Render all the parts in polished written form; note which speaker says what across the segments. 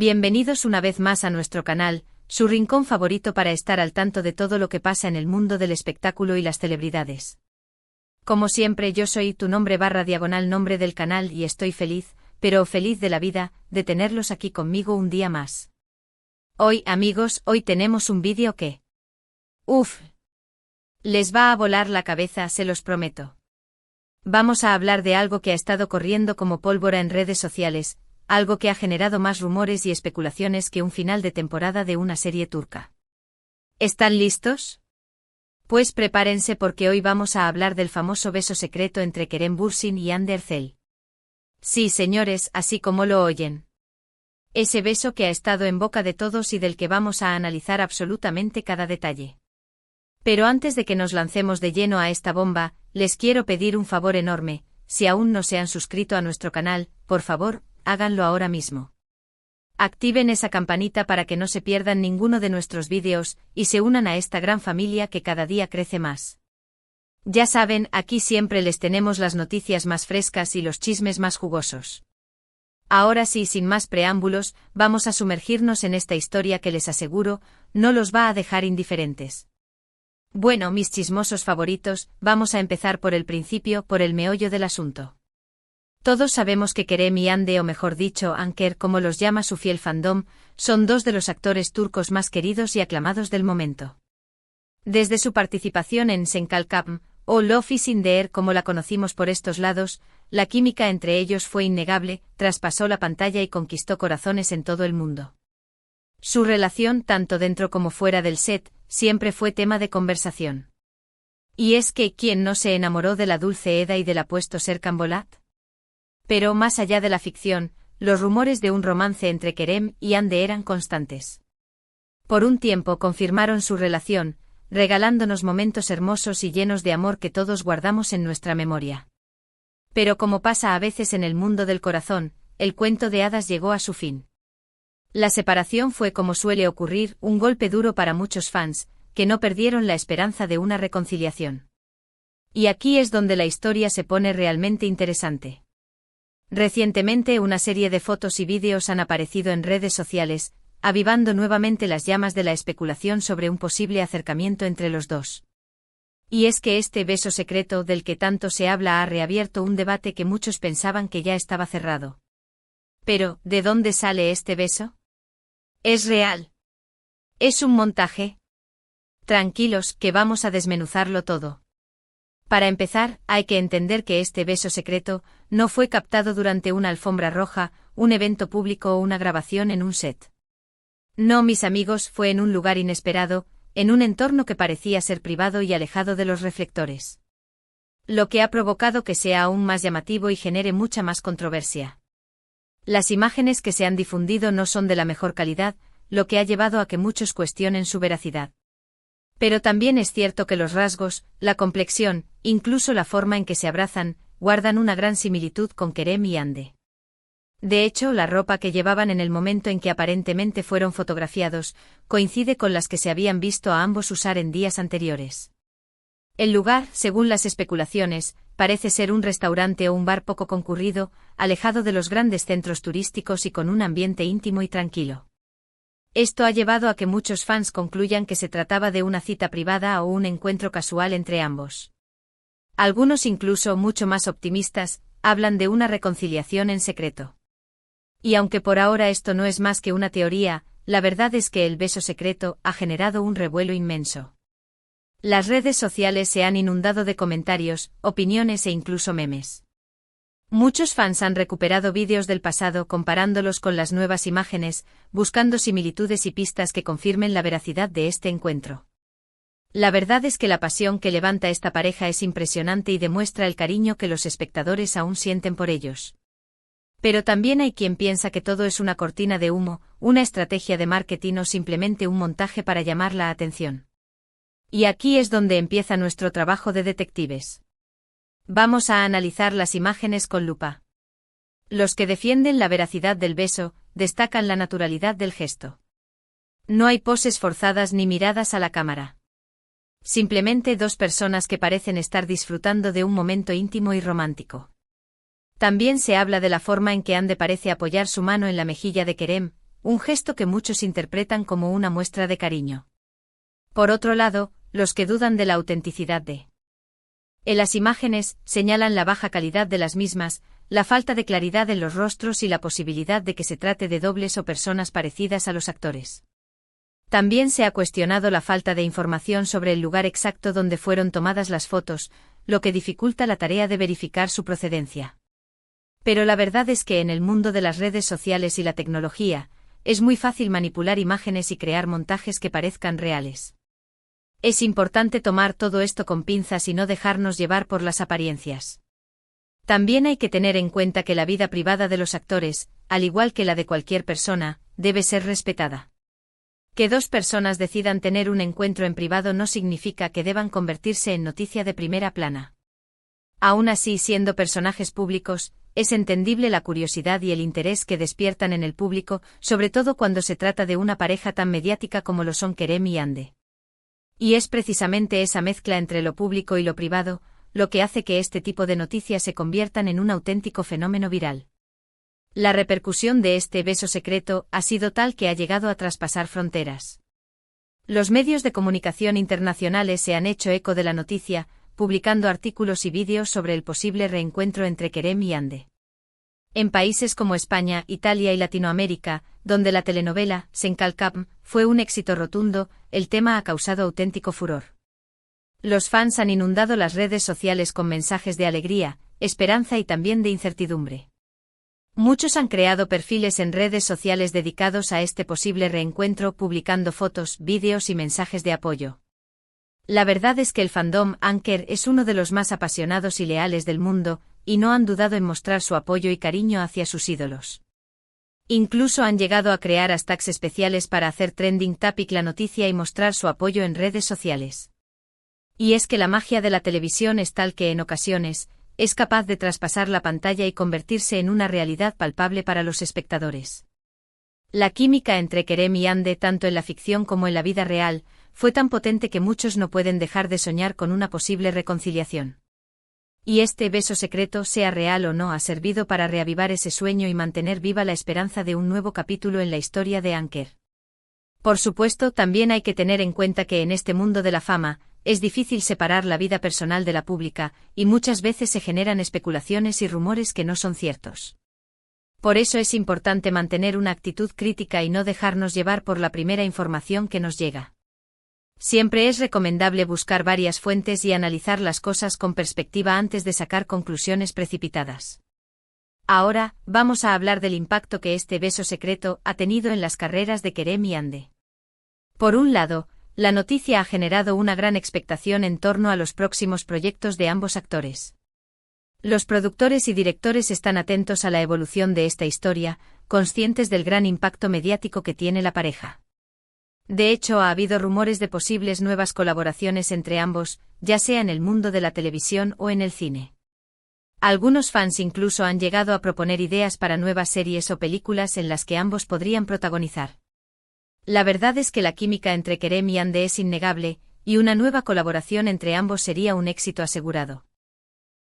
Speaker 1: Bienvenidos una vez más a nuestro canal, su rincón favorito para estar al tanto de todo lo que pasa en el mundo del espectáculo y las celebridades. Como siempre, yo soy tu nombre del canal y estoy feliz, pero feliz de la vida, de tenerlos aquí conmigo un día más. Hoy, amigos, hoy tenemos un vídeo que... les va a volar la cabeza, se los prometo. Vamos a hablar de algo que ha estado corriendo como pólvora en redes sociales, algo que ha generado más rumores y especulaciones que un final de temporada de una serie turca. ¿Están listos? Pues prepárense porque hoy vamos a hablar del famoso beso secreto entre Kerem Bürsin y Hande Erçel. Sí, señores, así como lo oyen. Ese beso que ha estado en boca de todos y del que vamos a analizar absolutamente cada detalle. Pero antes de que nos lancemos de lleno a esta bomba, les quiero pedir un favor enorme: si aún no se han suscrito a nuestro canal, por favor, háganlo ahora mismo. Activen esa campanita para que no se pierdan ninguno de nuestros vídeos, y se unan a esta gran familia que cada día crece más. Ya saben, aquí siempre les tenemos las noticias más frescas y los chismes más jugosos. Ahora sí, sin más preámbulos, vamos a sumergirnos en esta historia que les aseguro, no los va a dejar indiferentes. Bueno, mis chismosos favoritos, vamos a empezar por el principio, por el meollo del asunto. Todos sabemos que Kerem y Hande, o mejor dicho, Anker, como los llama su fiel fandom, son dos de los actores turcos más queridos y aclamados del momento. Desde su participación en Sen Kalkam, o Love is in the Air como la conocimos por estos lados, la química entre ellos fue innegable, traspasó la pantalla y conquistó corazones en todo el mundo. Su relación, tanto dentro como fuera del set, siempre fue tema de conversación. Y es que, ¿quién no se enamoró de la dulce Eda y del apuesto Serkan Bolat? Pero más allá de la ficción, los rumores de un romance entre Kerem y Hande eran constantes. Por un tiempo confirmaron su relación, regalándonos momentos hermosos y llenos de amor que todos guardamos en nuestra memoria. Pero como pasa a veces en el mundo del corazón, el cuento de hadas llegó a su fin. La separación fue, como suele ocurrir, un golpe duro para muchos fans, que no perdieron la esperanza de una reconciliación. Y aquí es donde la historia se pone realmente interesante. Recientemente una serie de fotos y vídeos han aparecido en redes sociales, avivando nuevamente las llamas de la especulación sobre un posible acercamiento entre los dos. Y es que este beso secreto del que tanto se habla ha reabierto un debate que muchos pensaban que ya estaba cerrado. Pero, ¿de dónde sale este beso? ¿Es real? ¿Es un montaje? Tranquilos, que vamos a desmenuzarlo todo. Para empezar, hay que entender que este beso secreto no fue captado durante una alfombra roja, un evento público o una grabación en un set. No, mis amigos, fue en un lugar inesperado, en un entorno que parecía ser privado y alejado de los reflectores. Lo que ha provocado que sea aún más llamativo y genere mucha más controversia. Las imágenes que se han difundido no son de la mejor calidad, lo que ha llevado a que muchos cuestionen su veracidad. Pero también es cierto que los rasgos, la complexión, incluso la forma en que se abrazan, guardan una gran similitud con Kerem y Hande. De hecho, la ropa que llevaban en el momento en que aparentemente fueron fotografiados, coincide con las que se habían visto a ambos usar en días anteriores. El lugar, según las especulaciones, parece ser un restaurante o un bar poco concurrido, alejado de los grandes centros turísticos y con un ambiente íntimo y tranquilo. Esto ha llevado a que muchos fans concluyan que se trataba de una cita privada o un encuentro casual entre ambos. Algunos, incluso mucho más optimistas, hablan de una reconciliación en secreto. Y aunque por ahora esto no es más que una teoría, la verdad es que el beso secreto ha generado un revuelo inmenso. Las redes sociales se han inundado de comentarios, opiniones e incluso memes. Muchos fans han recuperado vídeos del pasado comparándolos con las nuevas imágenes, buscando similitudes y pistas que confirmen la veracidad de este encuentro. La verdad es que la pasión que levanta esta pareja es impresionante y demuestra el cariño que los espectadores aún sienten por ellos. Pero también hay quien piensa que todo es una cortina de humo, una estrategia de marketing o simplemente un montaje para llamar la atención. Y aquí es donde empieza nuestro trabajo de detectives. Vamos a analizar las imágenes con lupa. Los que defienden la veracidad del beso, destacan la naturalidad del gesto. No hay poses forzadas ni miradas a la cámara. Simplemente dos personas que parecen estar disfrutando de un momento íntimo y romántico. También se habla de la forma en que Hande parece apoyar su mano en la mejilla de Kerem, un gesto que muchos interpretan como una muestra de cariño. Por otro lado, los que dudan de la autenticidad de las imágenes señalan la baja calidad de las mismas, la falta de claridad en los rostros y la posibilidad de que se trate de dobles o personas parecidas a los actores. También se ha cuestionado la falta de información sobre el lugar exacto donde fueron tomadas las fotos, lo que dificulta la tarea de verificar su procedencia. Pero la verdad es que en el mundo de las redes sociales y la tecnología, es muy fácil manipular imágenes y crear montajes que parezcan reales. Es importante tomar todo esto con pinzas y no dejarnos llevar por las apariencias. También hay que tener en cuenta que la vida privada de los actores, al igual que la de cualquier persona, debe ser respetada. Que dos personas decidan tener un encuentro en privado no significa que deban convertirse en noticia de primera plana. Aún así, siendo personajes públicos, es entendible la curiosidad y el interés que despiertan en el público, sobre todo cuando se trata de una pareja tan mediática como lo son Kerem y Hande. Y es precisamente esa mezcla entre lo público y lo privado, lo que hace que este tipo de noticias se conviertan en un auténtico fenómeno viral. La repercusión de este beso secreto ha sido tal que ha llegado a traspasar fronteras. Los medios de comunicación internacionales se han hecho eco de la noticia, publicando artículos y vídeos sobre el posible reencuentro entre Kerem y Hande. En países como España, Italia y Latinoamérica, donde la telenovela Senkalkam fue un éxito rotundo, el tema ha causado auténtico furor. Los fans han inundado las redes sociales con mensajes de alegría, esperanza y también de incertidumbre. Muchos han creado perfiles en redes sociales dedicados a este posible reencuentro, publicando fotos, vídeos y mensajes de apoyo. La verdad es que el fandom Anker es uno de los más apasionados y leales del mundo, y no han dudado en mostrar su apoyo y cariño hacia sus ídolos. Incluso han llegado a crear hashtags especiales para hacer trending topic la noticia y mostrar su apoyo en redes sociales. Y es que la magia de la televisión es tal que en ocasiones, es capaz de traspasar la pantalla y convertirse en una realidad palpable para los espectadores. La química entre Kerem y Hande, tanto en la ficción como en la vida real, fue tan potente que muchos no pueden dejar de soñar con una posible reconciliación. Y este beso secreto, sea real o no, ha servido para reavivar ese sueño y mantener viva la esperanza de un nuevo capítulo en la historia de Anker. Por supuesto, también hay que tener en cuenta que en este mundo de la fama, es difícil separar la vida personal de la pública, y muchas veces se generan especulaciones y rumores que no son ciertos. Por eso es importante mantener una actitud crítica y no dejarnos llevar por la primera información que nos llega. Siempre es recomendable buscar varias fuentes y analizar las cosas con perspectiva antes de sacar conclusiones precipitadas. Ahora, vamos a hablar del impacto que este beso secreto ha tenido en las carreras de Kerem y Hande. Por un lado, la noticia ha generado una gran expectación en torno a los próximos proyectos de ambos actores. Los productores y directores están atentos a la evolución de esta historia, conscientes del gran impacto mediático que tiene la pareja. De hecho, ha habido rumores de posibles nuevas colaboraciones entre ambos, ya sea en el mundo de la televisión o en el cine. Algunos fans incluso han llegado a proponer ideas para nuevas series o películas en las que ambos podrían protagonizar. La verdad es que la química entre Kerem y Hande es innegable, y una nueva colaboración entre ambos sería un éxito asegurado.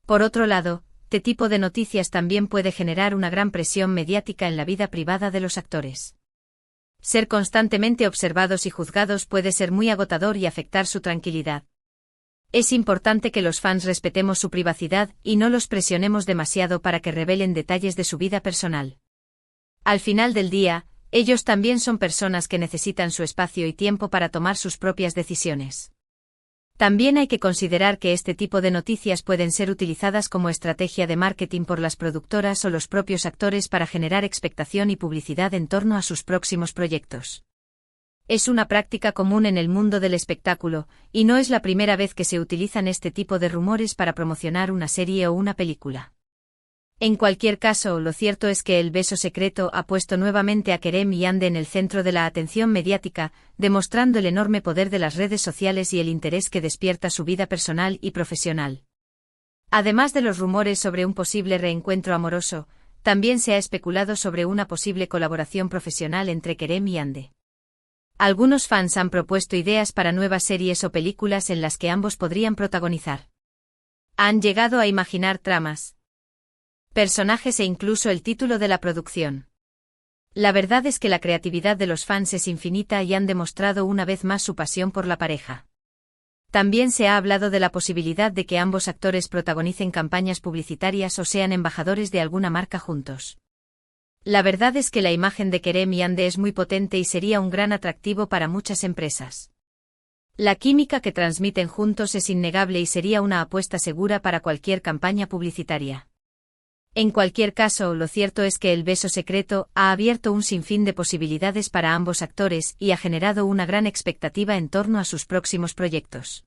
Speaker 1: Por otro lado, este tipo de noticias también puede generar una gran presión mediática en la vida privada de los actores. Ser constantemente observados y juzgados puede ser muy agotador y afectar su tranquilidad. Es importante que los fans respetemos su privacidad y no los presionemos demasiado para que revelen detalles de su vida personal. Al final del día, ellos también son personas que necesitan su espacio y tiempo para tomar sus propias decisiones. También hay que considerar que este tipo de noticias pueden ser utilizadas como estrategia de marketing por las productoras o los propios actores para generar expectación y publicidad en torno a sus próximos proyectos. Es una práctica común en el mundo del espectáculo, y no es la primera vez que se utilizan este tipo de rumores para promocionar una serie o una película. En cualquier caso, lo cierto es que el beso secreto ha puesto nuevamente a Kerem y Hande en el centro de la atención mediática, demostrando el enorme poder de las redes sociales y el interés que despierta su vida personal y profesional. Además de los rumores sobre un posible reencuentro amoroso, también se ha especulado sobre una posible colaboración profesional entre Kerem y Hande. Algunos fans han propuesto ideas para nuevas series o películas en las que ambos podrían protagonizar. Han llegado a imaginar tramas, personajes e incluso el título de la producción. La verdad es que la creatividad de los fans es infinita y han demostrado una vez más su pasión por la pareja. También se ha hablado de la posibilidad de que ambos actores protagonicen campañas publicitarias o sean embajadores de alguna marca juntos. La verdad es que la imagen de Kerem y Yandé es muy potente y sería un gran atractivo para muchas empresas. La química que transmiten juntos es innegable y sería una apuesta segura para cualquier campaña publicitaria. En cualquier caso, lo cierto es que El beso secreto ha abierto un sinfín de posibilidades para ambos actores y ha generado una gran expectativa en torno a sus próximos proyectos.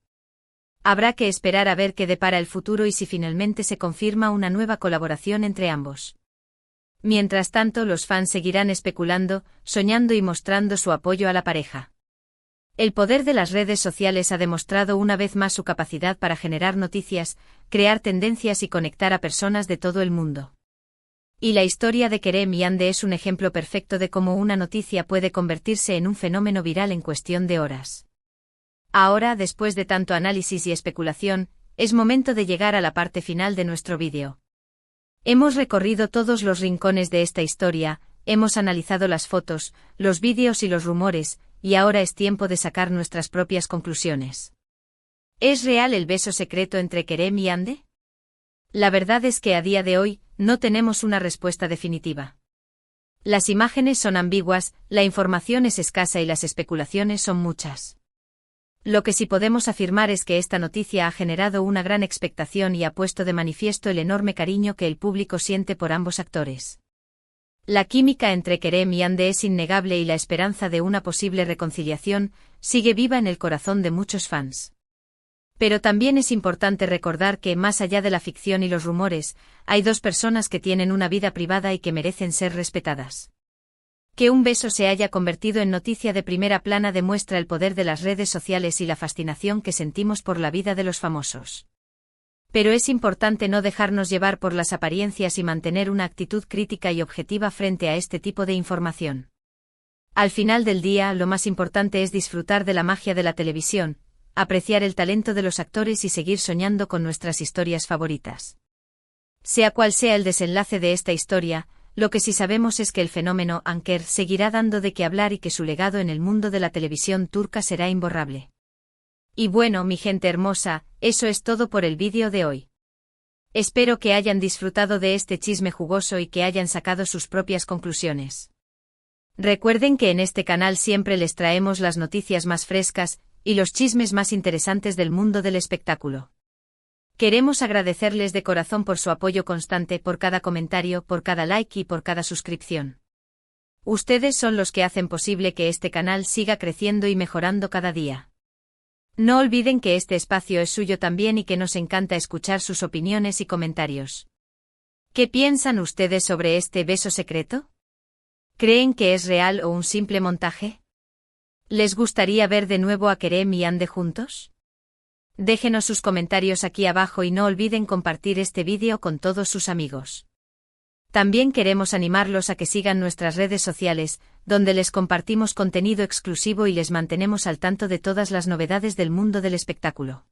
Speaker 1: Habrá que esperar a ver qué depara el futuro y si finalmente se confirma una nueva colaboración entre ambos. Mientras tanto, los fans seguirán especulando, soñando y mostrando su apoyo a la pareja. El poder de las redes sociales ha demostrado una vez más su capacidad para generar noticias, crear tendencias y conectar a personas de todo el mundo. Y la historia de Kerem y Yandé es un ejemplo perfecto de cómo una noticia puede convertirse en un fenómeno viral en cuestión de horas. Ahora, después de tanto análisis y especulación, es momento de llegar a la parte final de nuestro vídeo. Hemos recorrido todos los rincones de esta historia, hemos analizado las fotos, los vídeos y los rumores, y ahora es tiempo de sacar nuestras propias conclusiones. ¿Es real el beso secreto entre Kerem y Yandé? La verdad es que a día de hoy, no tenemos una respuesta definitiva. Las imágenes son ambiguas, la información es escasa y las especulaciones son muchas. Lo que sí podemos afirmar es que esta noticia ha generado una gran expectación y ha puesto de manifiesto el enorme cariño que el público siente por ambos actores. La química entre Kerem y Yandé es innegable y la esperanza de una posible reconciliación sigue viva en el corazón de muchos fans. Pero también es importante recordar que, más allá de la ficción y los rumores, hay dos personas que tienen una vida privada y que merecen ser respetadas. Que un beso se haya convertido en noticia de primera plana demuestra el poder de las redes sociales y la fascinación que sentimos por la vida de los famosos. Pero es importante no dejarnos llevar por las apariencias y mantener una actitud crítica y objetiva frente a este tipo de información. Al final del día, lo más importante es disfrutar de la magia de la televisión, apreciar el talento de los actores y seguir soñando con nuestras historias favoritas. Sea cual sea el desenlace de esta historia, lo que sí sabemos es que el fenómeno Anker seguirá dando de qué hablar y que su legado en el mundo de la televisión turca será imborrable. Y bueno, mi gente hermosa, eso es todo por el vídeo de hoy. Espero que hayan disfrutado de este chisme jugoso y que hayan sacado sus propias conclusiones. Recuerden que en este canal siempre les traemos las noticias más frescas y los chismes más interesantes del mundo del espectáculo. Queremos agradecerles de corazón por su apoyo constante, por cada comentario, por cada like y por cada suscripción. Ustedes son los que hacen posible que este canal siga creciendo y mejorando cada día. No olviden que este espacio es suyo también y que nos encanta escuchar sus opiniones y comentarios. ¿Qué piensan ustedes sobre este beso secreto? ¿Creen que es real o un simple montaje? ¿Les gustaría ver de nuevo a Kerem y Yandé juntos? Déjenos sus comentarios aquí abajo y no olviden compartir este vídeo con todos sus amigos. También queremos animarlos a que sigan nuestras redes sociales, donde les compartimos contenido exclusivo y les mantenemos al tanto de todas las novedades del mundo del espectáculo.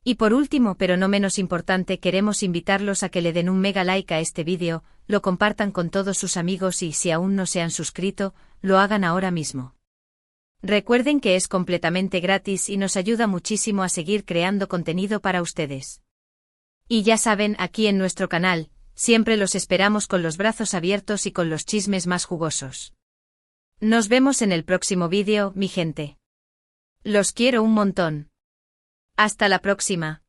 Speaker 1: Y por último, pero no menos importante, queremos invitarlos a que le den un mega like a este vídeo, lo compartan con todos sus amigos y, si aún no se han suscrito, lo hagan ahora mismo. Recuerden que es completamente gratis y nos ayuda muchísimo a seguir creando contenido para ustedes. Y ya saben, aquí en nuestro canal, siempre los esperamos con los brazos abiertos y con los chismes más jugosos. Nos vemos en el próximo vídeo, mi gente. Los quiero un montón. Hasta la próxima.